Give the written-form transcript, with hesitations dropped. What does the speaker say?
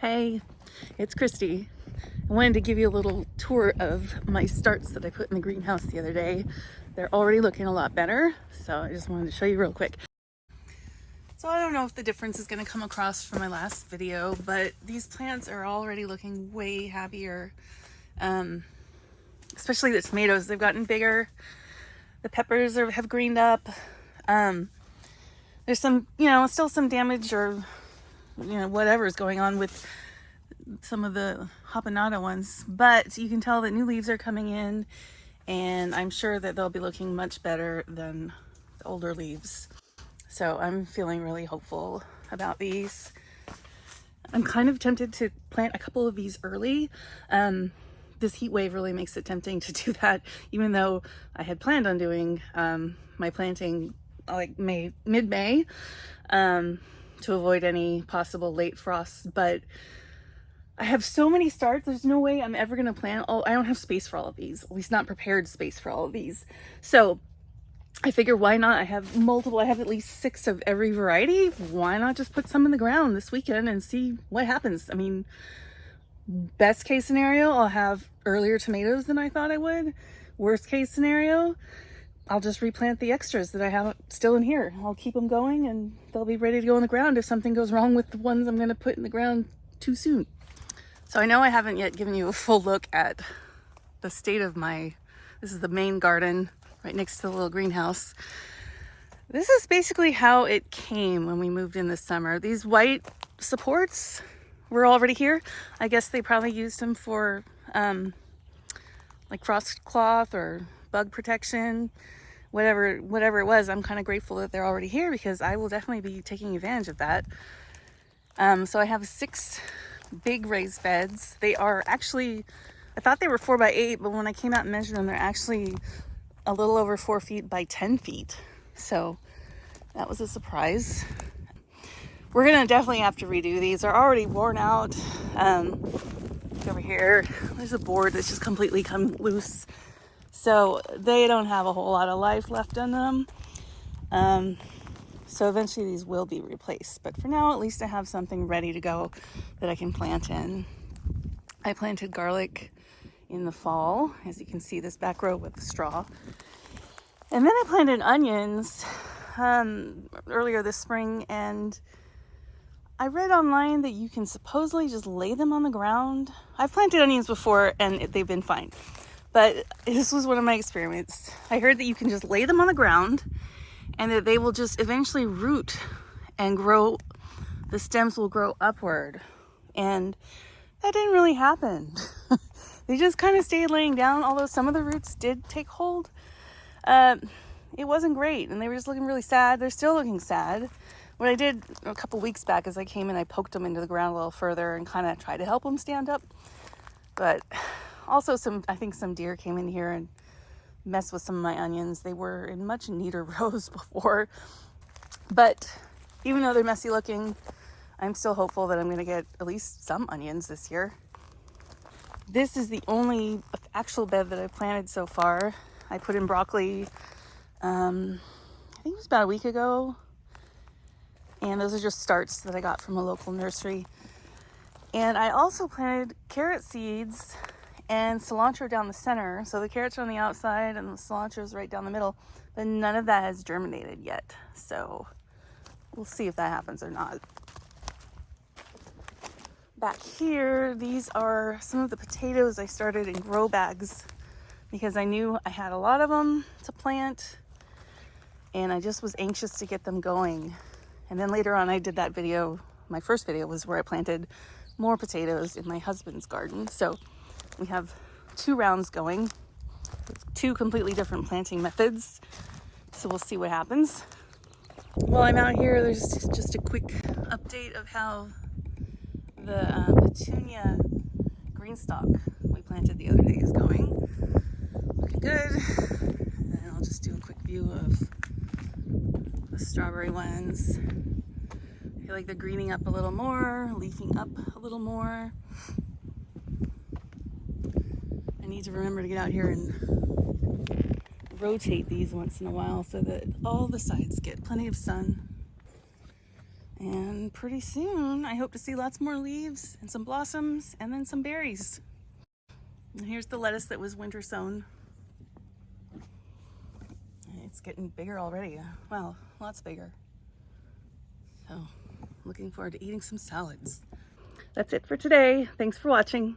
Hey, it's Christy. I wanted to give you a little tour of my starts that I put in the greenhouse the other day. They're already looking a lot better, so I just wanted to show you real quick. So I don't know if the difference is going to come across from my last video, but these plants are already looking way happier. Especially the tomatoes, they've gotten bigger. The peppers have greened up. There's some, still some damage or whatever's going on with some of the Hapanada ones, but you can tell that new leaves are coming in, and I'm sure that they'll be looking much better than the older leaves. So I'm feeling really hopeful about these. I'm kind of tempted to plant a couple of these early. This heat wave really makes it tempting to do that, even though I had planned on doing my planting like mid-May, to avoid any possible late frosts. But I have so many starts, there's no way I'm ever going to plant I don't have space for all of these, at least not prepared space for all of these. So I figure, why not? I have at least 6 of every variety. Why not just put some in the ground this weekend and see what happens? I mean, best case scenario, I'll have earlier tomatoes than I thought I would. Worst case scenario, I'll just replant the extras that I have still in here. I'll keep them going and they'll be ready to go in the ground if something goes wrong with the ones I'm going to put in the ground too soon. So I know I haven't yet given you a full look at the state of this is the main garden right next to the little greenhouse. This is basically how it came when we moved in this summer. These white supports were already here. I guess they probably used them for like frost cloth or bug protection, whatever it was. I'm kind of grateful that they're already here because I will definitely be taking advantage of that. So I have 6 big raised beds. They are actually, I thought they were 4 by 8, but when I came out and measured them, they're actually a little over 4 feet by 10 feet. So that was a surprise. We're gonna definitely have to redo these. They're already worn out. Over here, there's a board that's just completely come loose. So they don't have a whole lot of life left in them. So eventually these will be replaced. But for now, at least I have something ready to go that I can plant in. I planted garlic in the fall, as you can see, this back row with the straw. And then I planted onions earlier this spring, and I read online that you can supposedly just lay them on the ground. I've planted onions before and they've been fine, but this was one of my experiments. I heard that you can just lay them on the ground and that they will just eventually root and grow. The stems will grow upward, and that didn't really happen. They just kind of stayed laying down, although some of the roots did take hold. It wasn't great, and they were just looking really sad. They're still looking sad. What I did a couple weeks back is I came and I poked them into the ground a little further and kind of tried to help them stand up. But also I think some deer came in here and messed with some of my onions. They were in much neater rows before. But even though they're messy looking, I'm still hopeful that I'm going to get at least some onions this year. This is the only actual bed that I've planted so far. I put in broccoli, I think it was about a week ago. And those are just starts that I got from a local nursery. And I also planted carrot seeds and cilantro down the center. So the carrots are on the outside and the cilantro is right down the middle. But none of that has germinated yet. So we'll see if that happens or not. Back here, these are some of the potatoes I started in grow bags because I knew I had a lot of them to plant. And I just was anxious to get them going. And then later on I did that video. My first video was where I planted more potatoes in my husband's garden. So we have 2 rounds going with 2 completely different planting methods. So we'll see what happens. While I'm out here, there's just a quick update of how the petunia green stalk we planted the other day is going. Looking good. And then I'll just do a quick view of the strawberry ones. I feel like they're greening up a little more, leafing up a little more. I need to remember to get out here and rotate these once in a while so that all the sides get plenty of sun. And pretty soon, I hope to see lots more leaves and some blossoms and then some berries. And here's the lettuce that was winter sown. It's getting bigger already. Wow, lots bigger. So, looking forward to eating some salads. That's it for today. Thanks for watching.